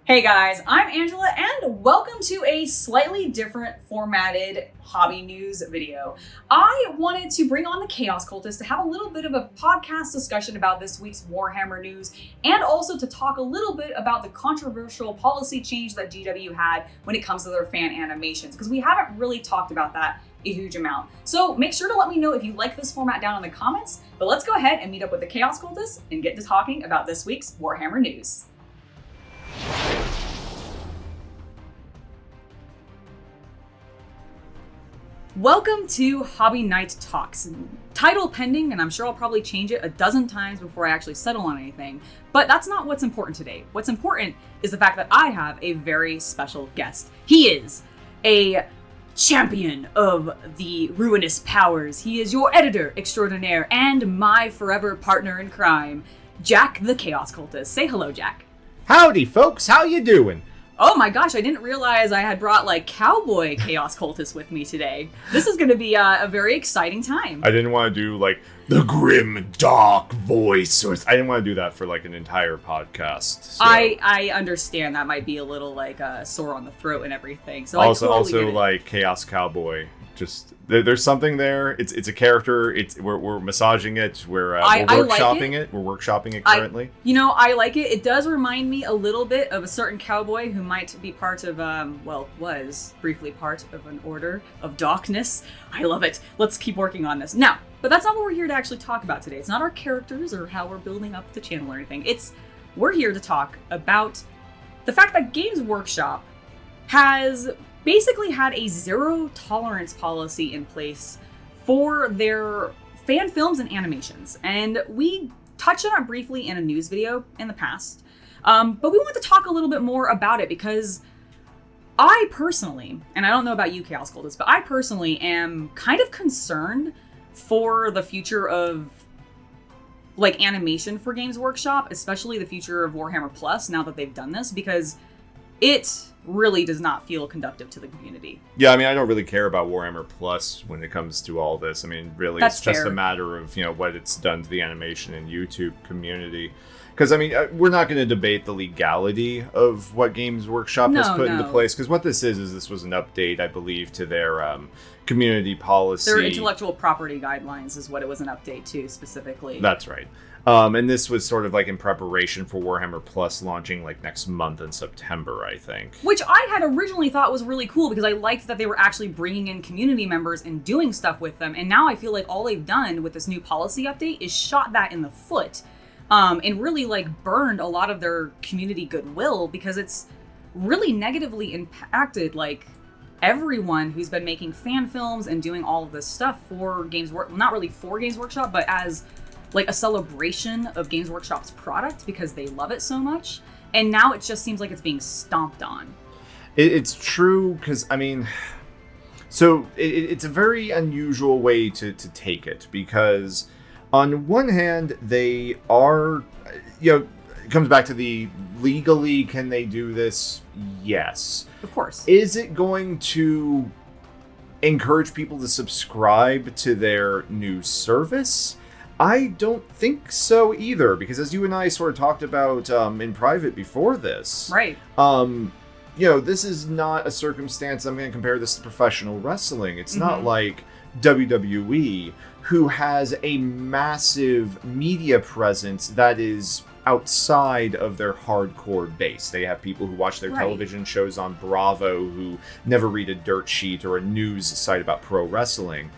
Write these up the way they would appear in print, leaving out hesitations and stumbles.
Hey guys, I'm Angela and welcome to a slightly different formatted hobby news video. I wanted to bring on the Chaos Cultists to have a little bit of a podcast discussion about this week's Warhammer news and also to talk a little bit about the controversial policy change that GW had when it comes to their fan animations, because we haven't really talked about that a huge amount. So make sure to let me know if you like this format down in the comments, but let's go ahead and meet up with the Chaos Cultists and get to talking about this week's Warhammer news. Welcome to Hobby Night Talks. Title pending, and I'm sure I'll probably change it a dozen times before I actually settle on anything. But that's not what's important today. What's important is the fact that I have a very special guest. He is a champion of the ruinous powers. He is your editor extraordinaire and my forever partner in crime, Jack the Chaos Cultist. Say hello, Jack. Howdy, folks. How you doing? Oh my gosh, I didn't realize I had brought cowboy Chaos Cultists with me today. This is going to be a very exciting time. I didn't want to do the grim, dark voice. I didn't want to do that for an entire podcast. So. I understand that might be a little sore on the throat and everything. So also Chaos Cowboy. Just there's something there. It's a character. We're massaging it. We're workshopping it. We're workshopping it currently. I like it. It does remind me a little bit of a certain cowboy who might be part of was briefly part of an order of darkness. I love it. Let's keep working on this now. But that's not what we're here to actually talk about today. It's not our characters or how we're building up the channel or anything. We're here to talk about the fact that Games Workshop has basically had a zero tolerance policy in place for their fan films and animations. And we touched on it briefly in a news video in the past. But we want to talk a little bit more about it because I personally, and I don't know about you, Chaos Cultists, but I personally am kind of concerned for the future of animation for Games Workshop, especially the future of Warhammer Plus now that they've done this, because it really does not feel conductive to the community. Yeah, I don't really care about Warhammer Plus when it comes to all this. Really, That's it's just fair. a matter of, what it's done to the animation and YouTube community. Because, we're not going to debate the legality of what Games Workshop has put into place. Because what this is this was an update, I believe, to their community policy. Their intellectual property guidelines is what it was an update to, specifically. That's right. And this was sort of in preparation for Warhammer Plus launching next month in September, I think. Which I had originally thought was really cool because I liked that they were actually bringing in community members and doing stuff with them. And now I feel like all they've done with this new policy update is shot that in the foot. And really burned a lot of their community goodwill because it's really negatively impacted everyone who's been making fan films and doing all of this stuff for Games Workshop, not really for Games Workshop, but as a celebration of Games Workshop's product because they love it so much. And now it just seems like it's being stomped on. It's true because, so it's a very unusual way to take it because on one hand, they are, it comes back to the legally, can they do this? Yes. Of course. Is it going to encourage people to subscribe to their new service? I don't think so either, because as you and I sort of talked about in private before this, right? This is not a circumstance. I'm going to compare this to professional wrestling. It's not like WWE, who has a massive media presence that is outside of their hardcore base. They have people who watch their television shows on Bravo who never read a dirt sheet or a news site about pro wrestling.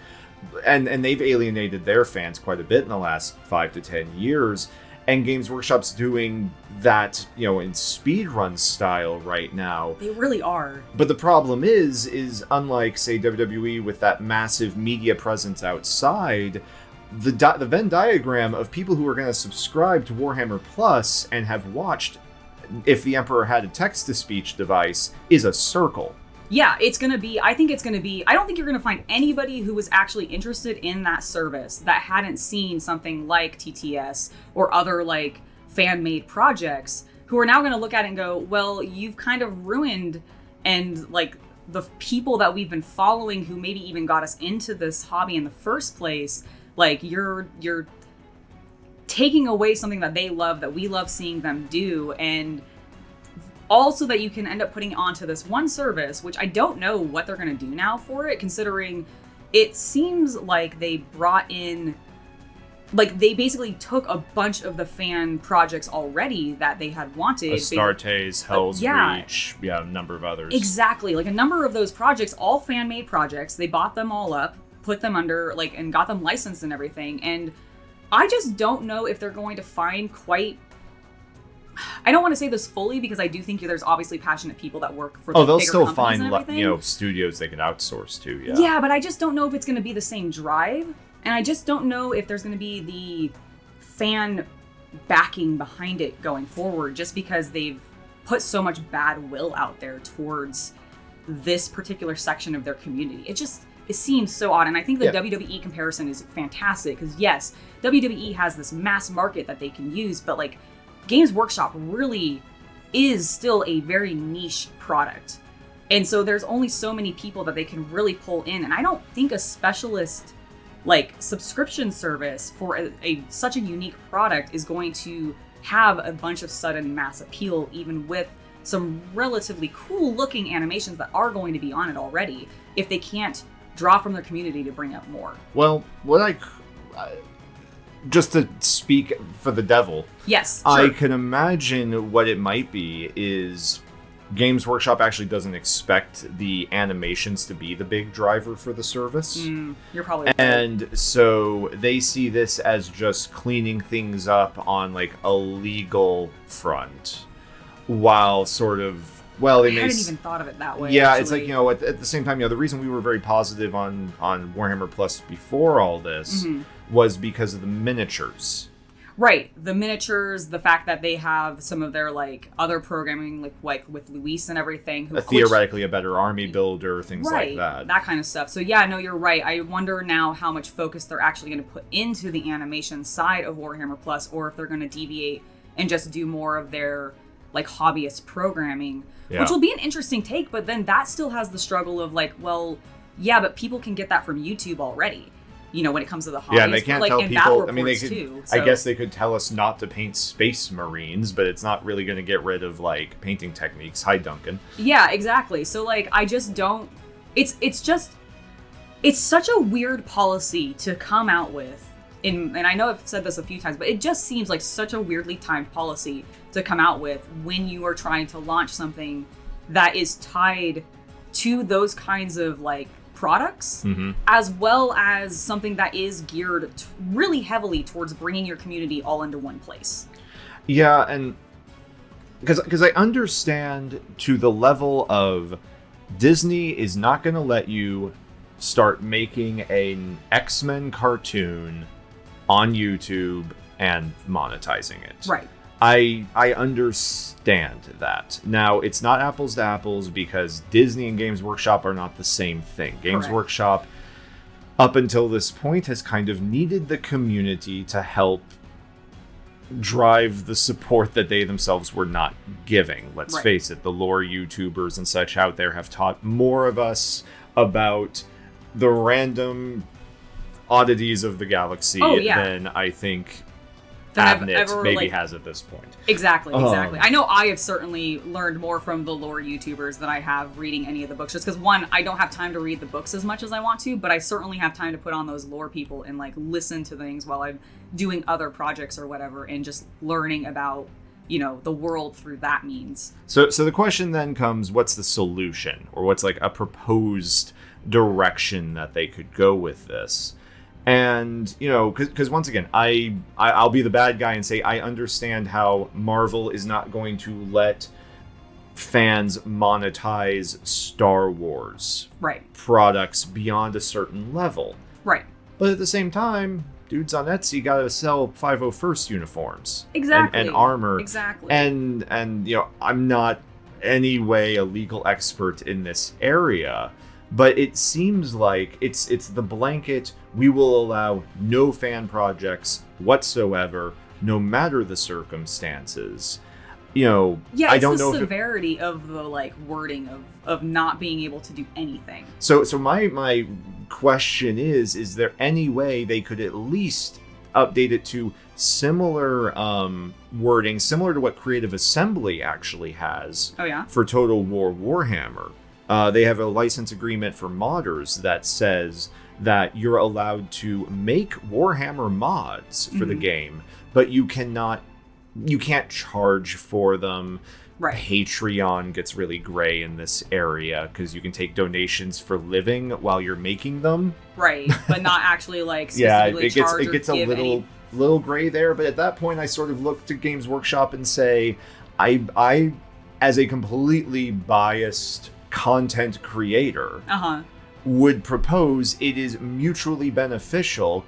And they've alienated their fans quite a bit in the last 5 to 10 years. And Games Workshop's doing that, in speedrun style right now. They really are. But the problem is unlike, say, WWE with that massive media presence outside, the Venn diagram of people who are going to subscribe to Warhammer Plus and have watched If the Emperor Had a Text-to-Speech Device is a circle. Yeah, I don't think you're going to find anybody who was actually interested in that service that hadn't seen something like TTS or other fan-made projects who are now going to look at it and go, well, you've kind of ruined and the people that we've been following who maybe even got us into this hobby in the first place. You're taking away something that they love, that we love seeing them do, and all so that you can end up putting onto this one service, which I don't know what they're going to do now for it, considering it seems like they brought in, like, they basically took a bunch of the fan projects already that they had wanted. Astartes, Hell's Reach, a number of others. Exactly. Like, a number of those projects, all fan-made projects, they bought them all up, put them under, like, and got them licensed and everything. And I just don't know if they're going to find quite... I don't want to say this fully because I do think there's obviously passionate people that work for the they'll bigger still companies find, and everything. studios they can outsource to, Yeah, but I just don't know if it's going to be the same drive. And I just don't know if there's going to be the fan backing behind it going forward, just because they've put so much bad will out there towards this particular section of their community. It seems so odd. And I think the WWE comparison is fantastic because, yes, WWE has this mass market that they can use, but like Games Workshop really is still a very niche product. And so there's only so many people that they can really pull in. And I don't think a specialist like subscription service for such a unique product is going to have a bunch of sudden mass appeal, even with some relatively cool looking animations that are going to be on it already, if they can't draw from their community to bring up more. Well, just to speak for the devil, yes, sure. I sure. can imagine what it might be is Games Workshop actually doesn't expect the animations to be the big driver for the service. You're probably right. And so they see this as just cleaning things up on like a legal front, while sort of, well, they I hadn't even thought of it that way. Yeah, actually. it's like, at the same time, the reason we were very positive on Warhammer Plus before all this was because of the miniatures. Right, the miniatures, the fact that they have some of their like other programming, like with Luis and everything, theoretically a better army builder, things like that. That kind of stuff. So yeah, no, you're right. I wonder now how much focus they're actually going to put into the animation side of Warhammer Plus, or if they're going to deviate and just do more of their like hobbyist programming, which will be an interesting take. But then that still has the struggle of like, well, yeah, but people can get that from YouTube already. When it comes to the hobbies. Yeah, and they can't tell people. I mean, they could. Too, I guess they could tell us not to paint Space Marines, but it's not really going to get rid of like painting techniques. Hi, Duncan. Yeah, exactly. So like, I just don't. It's such a weird policy to come out with. And I know I've said this a few times, but it just seems like such a weirdly timed policy to come out with when you are trying to launch something that is tied to those kinds of like products, as well as something that is geared really heavily towards bringing your community all into one place. Yeah, and because I understand to the level of Disney is not going to let you start making an X-Men cartoon on YouTube and monetizing it. Right. I understand that. Now, it's not apples to apples because Disney and Games Workshop are not the same thing. Games Correct. Workshop, up until this point, has kind of needed the community to help drive the support that they themselves were not giving. Let's face it, the lore YouTubers and such out there have taught more of us about the random oddities of the galaxy than I think Abnett maybe has at this point. Exactly. I know I have certainly learned more from the lore YouTubers than I have reading any of the books, just because one, I don't have time to read the books as much as I want to, but I certainly have time to put on those lore people and like listen to things while I'm doing other projects or whatever, and just learning about the world through that means. So the question then comes, what's the solution, or what's like a proposed direction that they could go with this? And, because once again, I'll be the bad guy and say I understand how Marvel is not going to let fans monetize Star Wars products beyond a certain level. Right. But at the same time, dudes on Etsy gotta sell 501st uniforms. Exactly. And armor. Exactly. And I'm not anyway a legal expert in this area. But it seems like it's the blanket, we will allow no fan projects whatsoever, no matter the circumstances. I don't know the severity of the like wording of not being able to do anything. So my question is there any way they could at least update it to similar wording, similar to what Creative Assembly actually has for Total War Warhammer. They have a license agreement for modders that says that you're allowed to make Warhammer mods for the game, but you can't charge for them. Right. Patreon gets really gray in this area because you can take donations for living while you're making them. Right, but not actually like specifically charge it gets a little gray there. But at that point, I sort of look to Games Workshop and say, I as a completely biased content creator, would propose it is mutually beneficial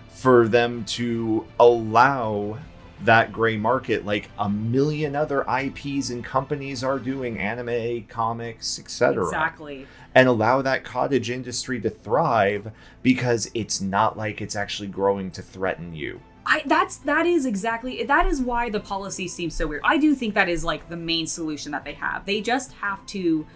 for them to allow that gray market like a million other IPs and companies are doing, anime, comics, etc. Exactly. And allow that cottage industry to thrive, because it's not like it's actually growing to threaten you. That is why the policy seems so weird. I do think that is like the main solution that they have. They just have to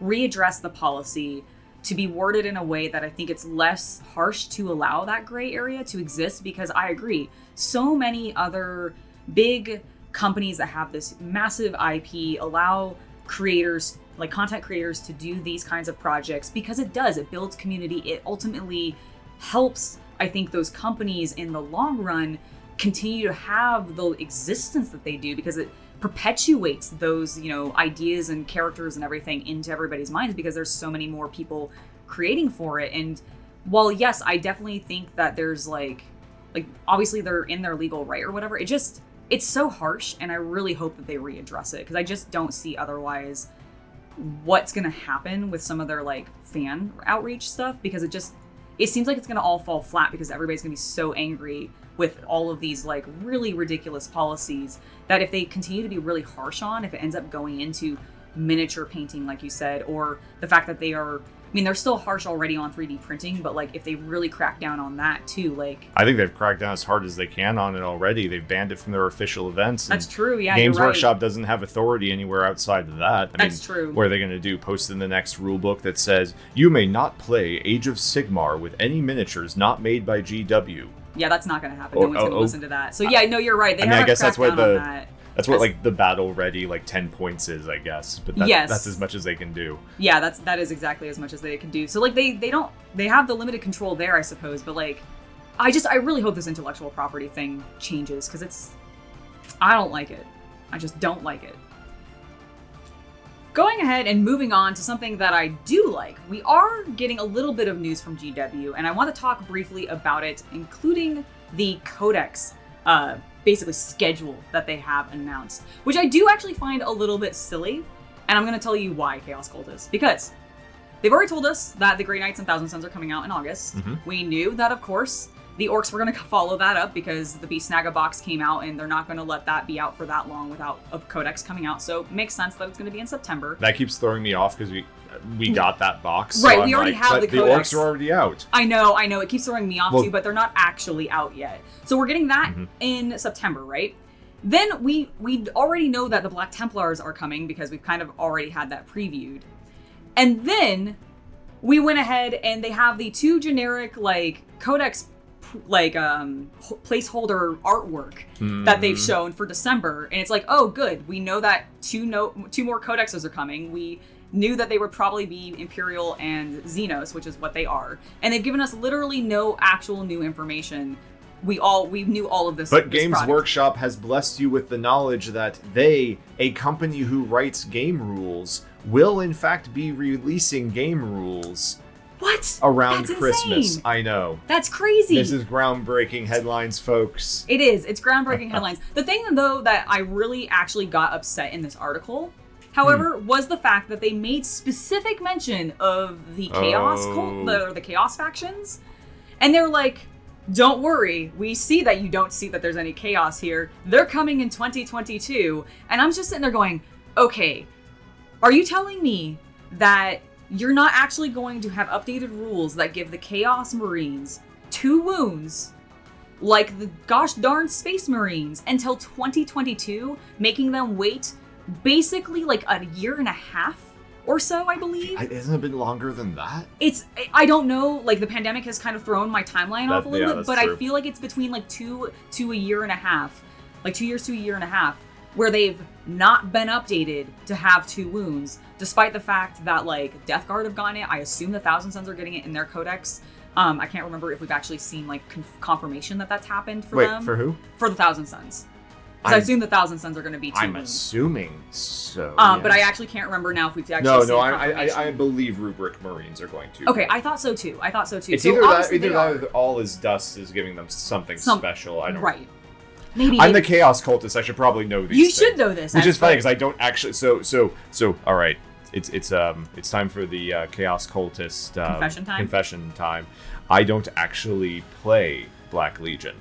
readdress the policy to be worded in a way that I think it's less harsh to allow that gray area to exist, because I agree, so many other big companies that have this massive IP allow creators, like content creators, to do these kinds of projects because it builds community. It ultimately helps, I think, those companies in the long run continue to have the existence that they do, because it perpetuates those, ideas and characters and everything into everybody's minds, because there's so many more people creating for it. And while yes, I definitely think that there's like obviously they're in their legal right or whatever, it's so harsh, and I really hope that they readdress it, because I just don't see otherwise what's gonna happen with some of their like fan outreach stuff, because it seems like it's gonna all fall flat, because everybody's gonna be so angry with all of these like really ridiculous policies that if they continue to be really harsh on, if it ends up going into miniature painting, like you said, or the fact that they're still harsh already on 3D printing, but like if they really crack down on that too, like I think they've cracked down as hard as they can on it already. They've banned it from their official events. That's true, yeah. Games you're right. Workshop doesn't have authority anywhere outside of that. That's true. What are they going to do? Post in the next rule book that says you may not play Age of Sigmar with any miniatures not made by GW. Yeah, that's not going to happen. No one's going to listen to that. So yeah, no, you're right. I guess that's what like the battle ready like 10 points is, I guess. But that's as much as they can do. Yeah, that is exactly as much as they can do. So like they have the limited control there, I suppose. But like, I really hope this intellectual property thing changes, because I don't like it. I just don't like it. Going ahead and moving on to something that I do like, we are getting a little bit of news from GW, and I want to talk briefly about it, including the Codex, basically schedule that they have announced, which I do actually find a little bit silly, and I'm going to tell you why, Chaos Cultists, because they've already told us that the Grey Knights and Thousand Sons are coming out in August. We knew that, of course, the Orks were going to follow that up, because the Beast Snagga box came out, and they're not going to let that be out for that long without a Codex coming out. So it makes sense that it's going to be in September. That keeps throwing me off, because we got that box. Right, so we already have the Codex. The Orks are already out. I know. It keeps throwing me off too, but they're not actually out yet. So we're getting that in September, right? Then we already know that the Black Templars are coming, because we've kind of already had that previewed. And then we went ahead and they have the two generic like Codex placeholder artwork that they've shown for December, and it's like, oh good, we know that two more Codexes are coming. We knew that they would probably be Imperial and Xenos, which is what they are, and they've given us literally no actual new information. We knew all of this. But Games Workshop has blessed you with the knowledge that they, a company who writes game rules, will in fact be releasing game rules. What? Around That's Christmas. Insane. I know. That's crazy. This is groundbreaking headlines, folks. It is. It's groundbreaking headlines. The thing, though, that I really actually got upset in this article, however, was the fact that they made specific mention of the Chaos the Chaos factions. And they're like, don't worry, we see that you don't see that there's any chaos here. They're coming in 2022. And I'm just sitting there going, okay, are you telling me that you're not actually going to have updated rules that give the Chaos Marines 2 wounds like the gosh darn Space Marines until 2022, making them wait basically like a year and a half or so, I believe. Hasn't it been longer than that? I don't know, like the pandemic has kind of thrown my timeline off a little bit, but true. I feel like it's between like 2 to a year and a half, like 2 years to a year and a half, where they've not been updated to have 2 wounds, despite the fact that like Death Guard have gotten it. I assume the Thousand Sons are getting it in their Codex. I can't remember if we've actually seen like confirmation that that's happened for them. Wait, for who? For the Thousand Sons. Because I assume the Thousand Sons are going to be 2 I'm wounds. assuming so. But I actually can't remember now if we've actually seen confirmation. I believe Rubric Marines are going to. Okay, I thought so too. It's either that or All Is Dust is giving them something special. I don't. Right. Maybe I'm the Chaos Cultist. I should probably know these. You things. should know this. Which is funny because I don't actually. So. All right. It's time for the Chaos Cultist confession time. I don't actually play Black Legion.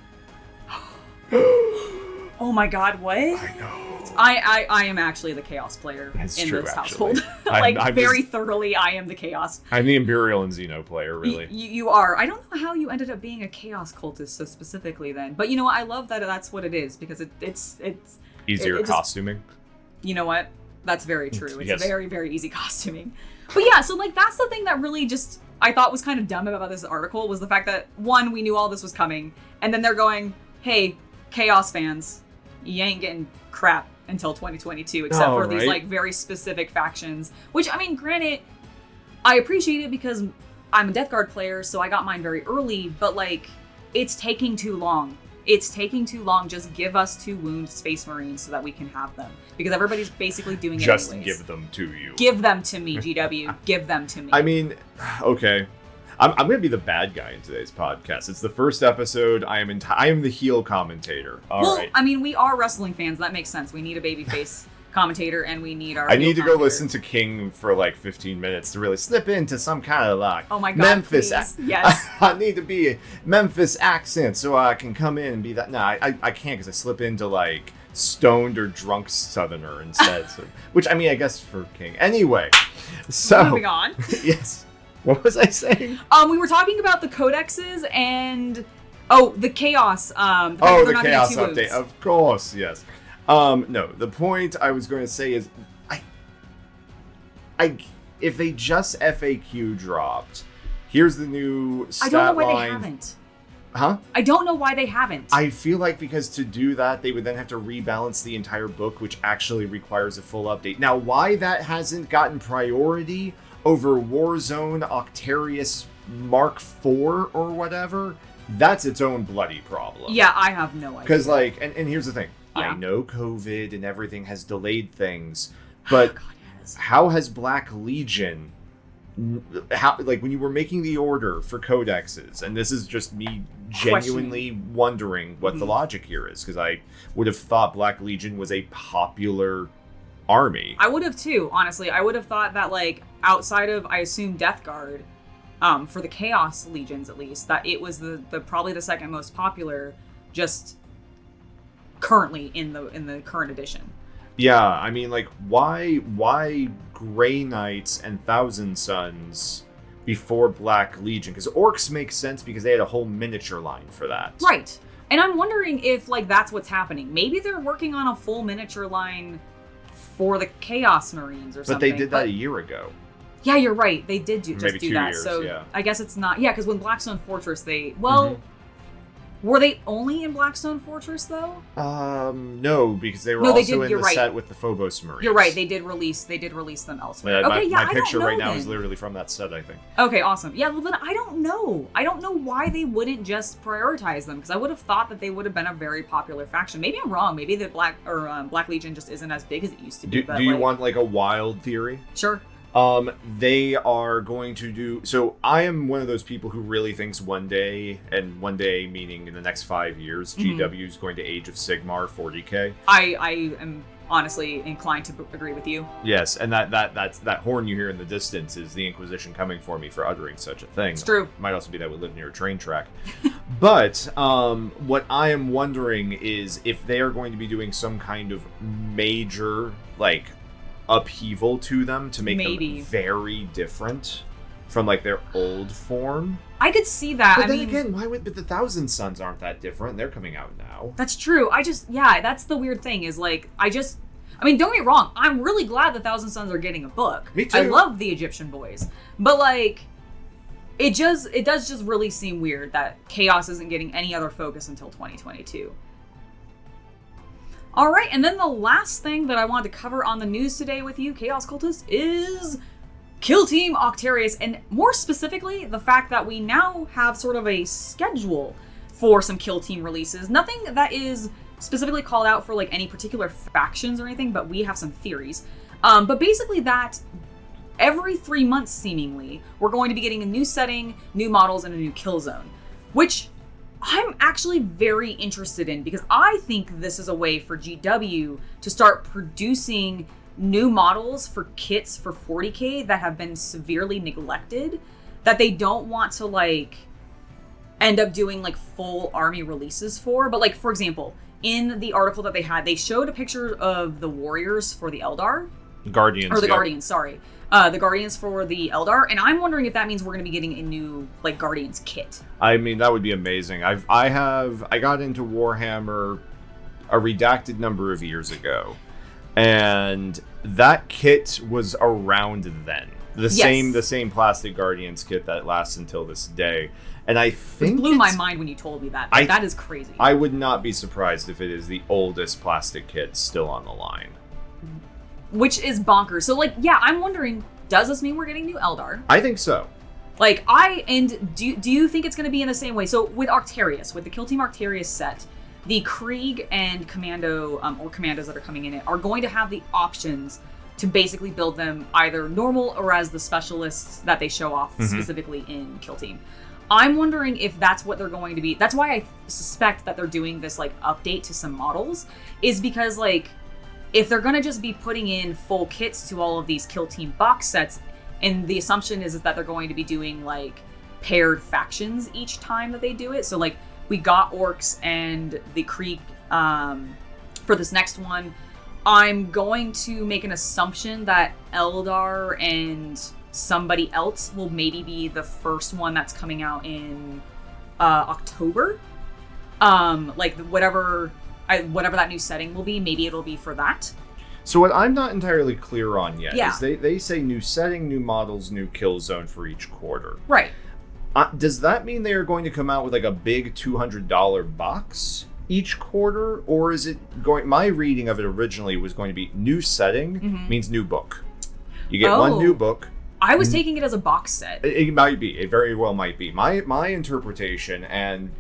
Oh my God! What? I know. I am actually the Chaos player in this household. I'm very thoroughly, I am the Chaos. I'm the Imperial and Xeno player, really. You are. I don't know how you ended up being a Chaos Cultist so specifically then, but you know what? I love that that's what it is because it's easier costuming. You know what? That's very true. It's Yes. very, very easy costuming. But yeah, so like that's the thing that really just I thought was kind of dumb about this article was the fact that one, we knew all this was coming, and then they're going, hey, Chaos fans, you ain't getting crap until 2022, except for these like very specific factions. Which, I mean, granted, I appreciate it because I'm a Death Guard player, so I got mine very early, but like, it's taking too long. It's taking too long. Just give us 2 wound Space Marines so that we can have them. Because everybody's basically doing it Just anyways. give them to you. Give them to me, GW. Give them to me. I mean, okay. I'm going to be the bad guy in today's podcast. It's the first episode. I am the heel commentator. All right. I mean, we are wrestling fans. That makes sense. We need a babyface commentator, and we need our. I need to go listen to King for like 15 minutes to really slip into some kind of like oh my God, Memphis. Yes. I need to be a Memphis accent so I can come in and be that. No, I can't because I slip into like stoned or drunk Southerner instead. So, which I mean, I guess for King. Anyway, so moving on. Yes. What was I saying? We were talking about the codexes and the chaos. The chaos update. Wounds. Of course, yes. No, the point I was going to say is, if they just FAQ dropped, here's the new stat line. I don't know why they haven't. Huh? I don't know why they haven't. I feel like because to do that, they would then have to rebalance the entire book, which actually requires a full update. Now, why that hasn't gotten priority over Warzone Octarius Mark IV or whatever, that's its own bloody problem. Yeah, I have no idea. Because, like, and here's the thing. Yeah. I know COVID and everything has delayed things, but God, yes. How has Black Legion... How, like, when you were making the order for codexes, and this is just me genuinely wondering what the logic here is, because I would have thought Black Legion was a popular army. I would have too, honestly. I would have thought that, like, outside of, I assume, Death Guard, for the Chaos Legions at least, that it was the probably the second most popular, just currently in the current edition. Yeah, I mean, like, why Grey Knights and Thousand Sons before Black Legion? Because Orks makes sense because they had a whole miniature line for that. Right. And I'm wondering if, like, that's what's happening. Maybe they're working on a full miniature line for the Chaos Marines or something. But they did that a year ago. Yeah, you're right. They did just Maybe do 2 that. years, So yeah. I guess it's not... Yeah, because when Blackstone Fortress, they... Well... Were they only in Blackstone Fortress, though? No, because they were No, they also did, in the set with the Phobos Marines. You're right. They did release them elsewhere. My picture right now then. is literally from that set, I think. Okay, awesome. Yeah, well then I don't know. I don't know why they wouldn't just prioritize them, because I would have thought that they would have been a very popular faction. Maybe I'm wrong. Maybe the Black Legion just isn't as big as it used to be. Do you want like a wild theory? Sure. They are going to do... So I am one of those people who really thinks one day, and one day meaning in the next 5 years, GW is going to Age of Sigmar 40k. I am honestly inclined to agree with you. Yes, and that horn you hear in the distance is the Inquisition coming for me for uttering such a thing. It's true. Might also be that we live near a train track. But what I am wondering is if they are going to be doing some kind of major, like, upheaval to them to make them very different from like their old form. I could see that. But then again, why would... But the Thousand Sons aren't that different. They're coming out now. That's true. That's the weird thing is like, I mean, don't get me wrong, I'm really glad the Thousand Sons are getting a book. Me too. I love the Egyptian boys. But like, it does just really seem weird that Chaos isn't getting any other focus until 2022. All right, and then the last thing that I wanted to cover on the news today with you, Chaos Cultists, is Kill Team Octarius, and more specifically, the fact that we now have sort of a schedule for some Kill Team releases. Nothing that is specifically called out for like any particular factions or anything, but we have some theories. But basically that every 3 months, seemingly, we're going to be getting a new setting, new models, and a new kill zone, which I'm actually very interested in because I think this is a way for GW to start producing new models for kits for 40k that have been severely neglected, that they don't want to like end up doing like full army releases for. But like, for example, in the article that they had, they showed a picture of the warriors for the Eldar. Guardians. Or the Guardians, sorry. The Guardians for the Eldar, and I'm wondering if that means we're going to be getting a new like Guardians kit. I mean, that would be amazing. I got into Warhammer a redacted number of years ago, and that kit was around then. The same plastic Guardians kit that lasts until this day. And I think it blew my mind when you told me that. That is crazy. I would not be surprised if it is the oldest plastic kit still on the line. Which is bonkers. So, like, yeah, I'm wondering, does this mean we're getting new Eldar? I think so. Like, do you think it's going to be in the same way? So, with Octarius, with the Kill Team Octarius set, the Krieg and Commando, or Commandos that are coming in it, are going to have the options to basically build them either normal or as the specialists that they show off specifically in Kill Team. I'm wondering if that's what they're going to be. That's why I suspect that they're doing this, like, update to some models, is because, like, if they're going to just be putting in full kits to all of these Kill Team box sets, and the assumption is that they're going to be doing, like, paired factions each time that they do it. So, like, we got Orks and the Krieg for this next one. I'm going to make an assumption that Eldar and somebody else will maybe be the first one that's coming out in October. Like, whatever that new setting will be, maybe it'll be for that. So what I'm not entirely clear on yet is they say new setting, new models, new kill zone for each quarter. Right. Does that mean they are going to come out with like a big $200 box each quarter? Or is it going... My reading of it originally was going to be new setting means new book. You get one new book. I was taking it as a box set. It might be. It very well might be. My interpretation, and...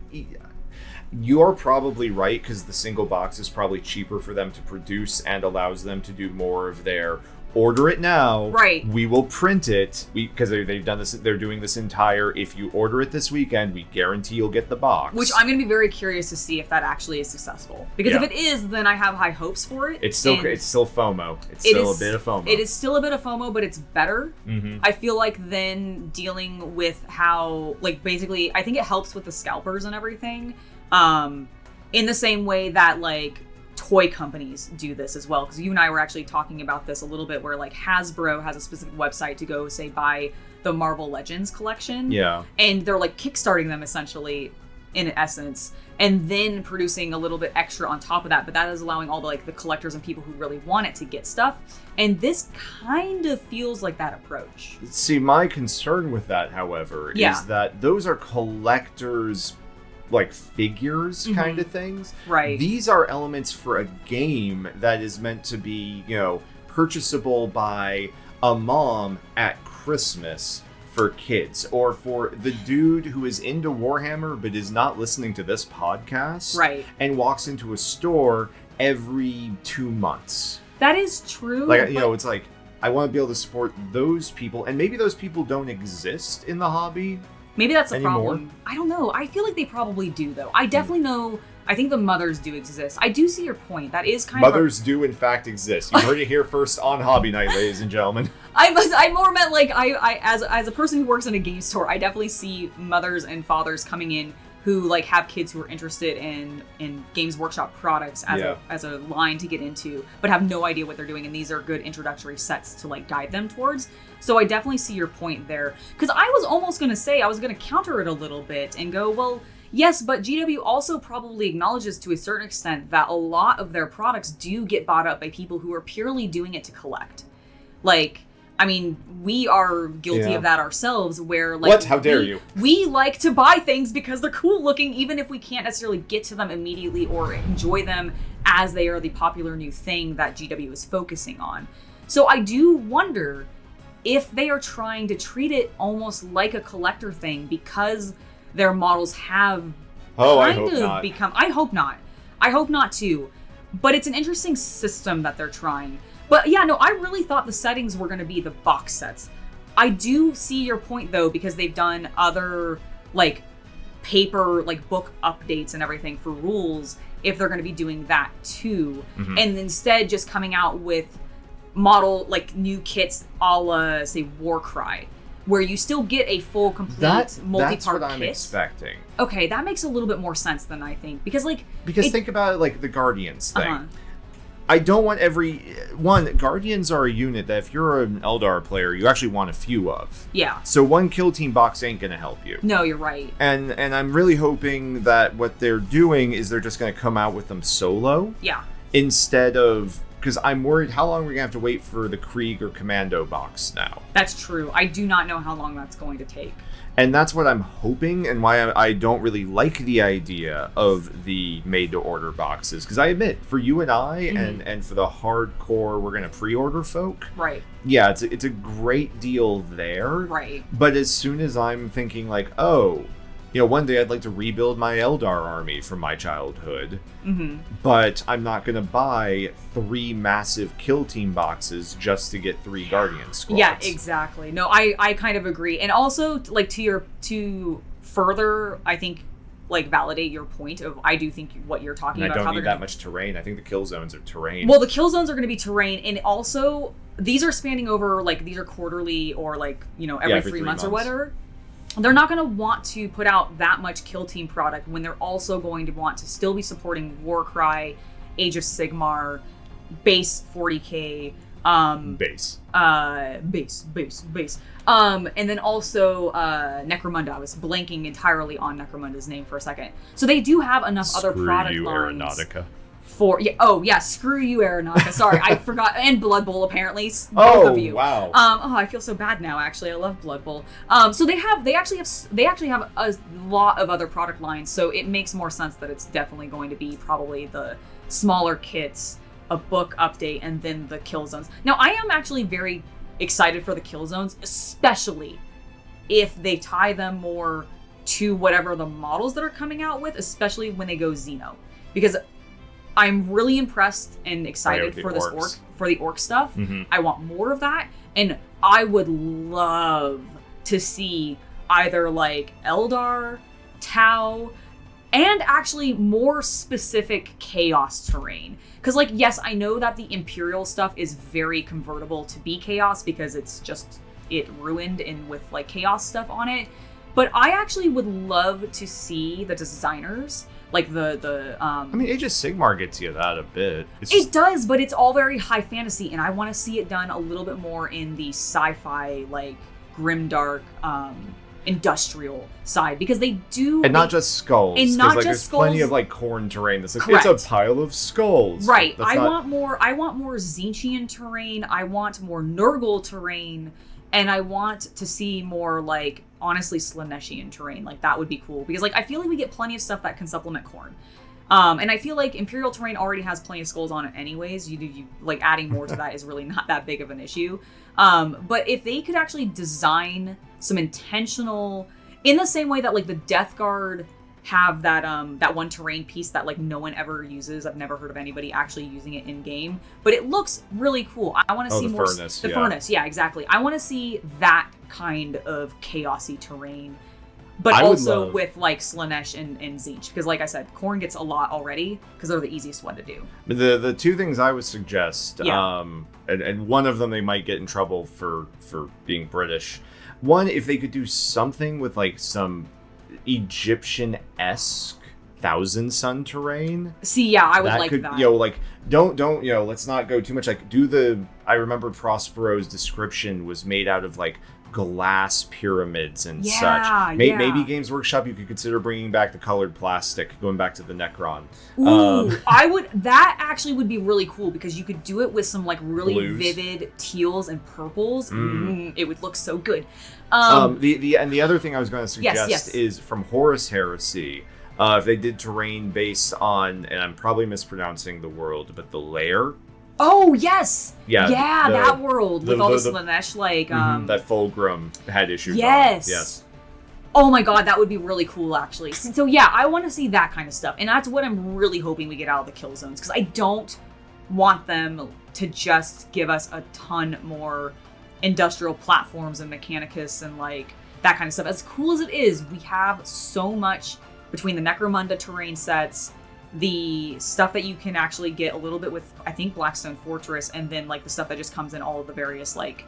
You're probably right, because the single box is probably cheaper for them to produce and allows them to do more of their order it now. Right. We will print it because they've done this. They're doing this entire. If you order it this weekend, we guarantee you'll get the box. Which I'm going to be very curious to see if that actually is successful. Because if it is, then I have high hopes for it. It's still FOMO. It's still a bit of FOMO. It is still a bit of FOMO, but it's better. Mm-hmm. I feel like then dealing with how, like, basically, I think it helps with the scalpers and everything. In the same way that, like, toy companies do this as well. Because you and I were actually talking about this a little bit, where, like, Hasbro has a specific website to go, say, buy the Marvel Legends collection. Yeah. And they're, like, kickstarting them, essentially, in essence, and then producing a little bit extra on top of that. But that is allowing all the, like, the collectors and people who really want it to get stuff. And this kind of feels like that approach. See, my concern with that, however, is that those are collectors... like figures kind of things. Right. These are elements for a game that is meant to be, purchasable by a mom at Christmas for kids, or for the dude who is into Warhammer but is not listening to this podcast. Right. And walks into a store every 2 months. That is true. Like, it's like, I want to be able to support those people, and maybe those people don't exist in the hobby. Maybe that's the anymore. problem. I don't know. I feel like they probably do, though. I definitely know. I think the mothers do exist. I do see your point. That is kind mothers do, in fact, exist. You heard it here first on Hobby Night, ladies and gentlemen. I more meant, like, I as a person who works in a game store, I definitely see mothers and fathers coming in who, like, have kids who are interested in Games Workshop products as a line to get into, but have no idea what they're doing, and these are good introductory sets to, like, guide them towards. So I definitely see your point there. Because I was almost going to say, I was going to counter it a little bit and go, well, Yes, but GW also probably acknowledges to a certain extent that a lot of their products do get bought up by people who are purely doing it to collect. Like, I mean, we are guilty of that ourselves, where, like... What? How dare you? We like to buy things because they're cool looking, even if we can't necessarily get to them immediately or enjoy them as they are the popular new thing that GW is focusing on. So I do wonder if they are trying to treat it almost like a collector thing because their models have become... I hope not. I hope not too. But it's an interesting system that they're trying. But yeah, no, I really thought the settings were going to be the box sets. I do see your point though, because they've done other like paper, like book updates and everything for rules, if they're going to be doing that too. Mm-hmm. And instead just coming out with model, like new kits a la, say, Warcry, where you still get a full, complete multi-part That's what I'm kit. expecting. Okay, that makes a little bit more sense than I think. Because think about it like the Guardians thing. I don't want Guardians are a unit that if you're an Eldar player, you actually want a few of. Yeah. So one kill team box ain't gonna help you. No, you're right. And I'm really hoping that what they're doing is they're just gonna come out with them solo. Yeah. Instead of... Because I'm worried, how long are we going to have to wait for the Krieg or Commando box now? That's true. I do not know how long that's going to take. And that's what I'm hoping, and why I don't really like the idea of the made-to-order boxes. Because I admit, for you and I, and for the hardcore, we're going to pre-order folk... Right. Yeah, it's a great deal there. Right. But as soon as I'm thinking, like, oh... one day I'd like to rebuild my Eldar army from my childhood, but I'm not going to buy 3 massive kill team boxes just to get 3 Guardian squads. Yeah, exactly. No, I kind of agree. And also, like, to further, I think, like, validate your point of, I do think what you're talking about. I don't need that much terrain. I think the kill zones are terrain. Well, the kill zones are going to be terrain, and also, these are spanning over, like, these are quarterly or, like, every 3 months or whatever. They're not going to want to put out that much kill team product when they're also going to want to still be supporting Warcry, Age of Sigmar, base 40k, base. And then also Necromunda. I was blanking entirely on Necromunda's name for a second. So they do have enough other product lines. Aeronautica. Screw you, Aeronautica. Sorry, I forgot. And Blood Bowl, apparently. Both of you. Wow. I feel so bad now. Actually, I love Blood Bowl. So they actually have a lot of other product lines. So it makes more sense that it's definitely going to be probably the smaller kits, a book update, and then the kill zones. Now, I am actually very excited for the kill zones, especially if they tie them more to whatever the models that are coming out with, especially when they go Xeno, because I'm really impressed and excited for the orc stuff. Mm-hmm. I want more of that, and I would love to see either like Eldar, Tau, and actually more specific chaos terrain. Because, like, yes, I know that the Imperial stuff is very convertible to be chaos because it's just it ruined and with like chaos stuff on it. But I actually would love to see the designers. Like I mean, Age of Sigmar gets you that a bit. It does, but it's all very high fantasy, and I want to see it done a little bit more in the sci-fi, like, grimdark, industrial side, because they do... And not just skulls. And not just there's skulls. Plenty of, like, corn terrain that's like, correct. It's a pile of skulls. Right. I want more Tzeentchian terrain, I want more Nurgle terrain, and I want to see more, like, honestly, Slaneshian terrain. Like, that would be cool. Because, like, I feel like we get plenty of stuff that can supplement Khorne. And I feel like Imperial terrain already has plenty of skulls on it anyways. You like, adding more to that is really not that big of an issue. But if they could actually design some intentional... In the same way that, like, the Death Guard have that one terrain piece that, like, no one ever uses. I've never heard of anybody actually using it in-game. But it looks really cool. I want to see more... Furnace, the furnace, yeah, exactly. I want to see that kind of chaosy terrain. But also with, like, Slaanesh and Tzeentch. Because, like I said, Khorne gets a lot already, because they're the easiest one to do. The 2 things I would suggest, and one of them they might get in trouble for being British. One, if they could do something with, like, some Egyptian-esque Thousand Sun terrain. See, yeah, I would like that. Like, don't, let's not go too much, like, I remember Prospero's description was made out of like glass pyramids and such. Maybe Games Workshop, you could consider bringing back the colored plastic, going back to the Necron. Ooh, that actually would be really cool because you could do it with some like really blues. Vivid teals and purples. It would look so good. The other thing I was going to suggest is from Horus Heresy. If they did terrain based on, and I'm probably mispronouncing the world, but the Lair. Oh yes, yeah, that world with all the Slanesh like that Fulgrim had issues. Yes. Oh my god, that would be really cool actually. So yeah, I want to see that kind of stuff, and that's what I'm really hoping we get out of the kill zones because I don't want them to just give us a ton more industrial platforms and Mechanicus and like that kind of stuff. As cool as it is, we have so much between the Necromunda terrain sets, the stuff that you can actually get a little bit with, I think, Blackstone Fortress, and then like the stuff that just comes in all of the various like,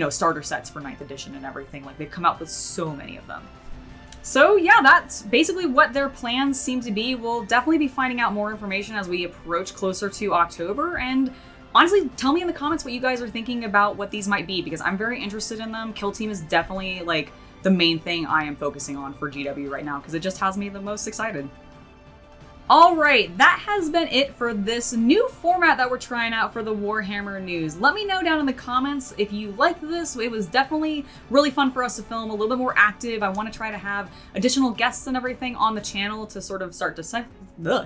starter sets for 9th edition and everything. Like they've come out with so many of them. So yeah, that's basically what their plans seem to be. We'll definitely be finding out more information as we approach closer to October. And honestly, tell me in the comments what you guys are thinking about what these might be, because I'm very interested in them. Kill Team is definitely like the main thing I am focusing on for GW right now because it just has me the most excited. All right, that has been it for this new format that we're trying out for the Warhammer news. Let me know down in the comments if you liked this. It was definitely really fun for us to film, a little bit more active. I want to try to have additional guests and everything on the channel to sort of start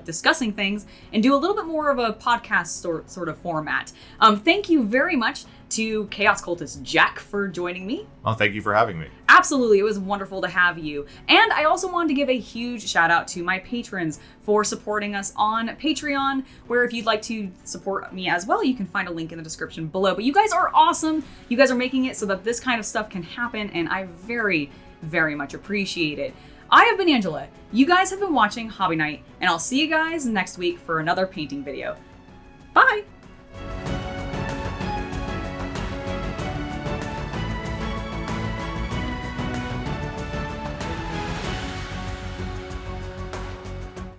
discussing things and do a little bit more of a podcast sort of format. Thank you very much to Chaos Cultist Jack for joining me. Oh, thank you for having me. Absolutely, it was wonderful to have you. And I also wanted to give a huge shout out to my patrons for supporting us on Patreon, where if you'd like to support me as well, you can find a link in the description below. But you guys are awesome. You guys are making it so that this kind of stuff can happen, and I very, very much appreciate it. I have been Angela. You guys have been watching Hobby Night, and I'll see you guys next week for another painting video. Bye!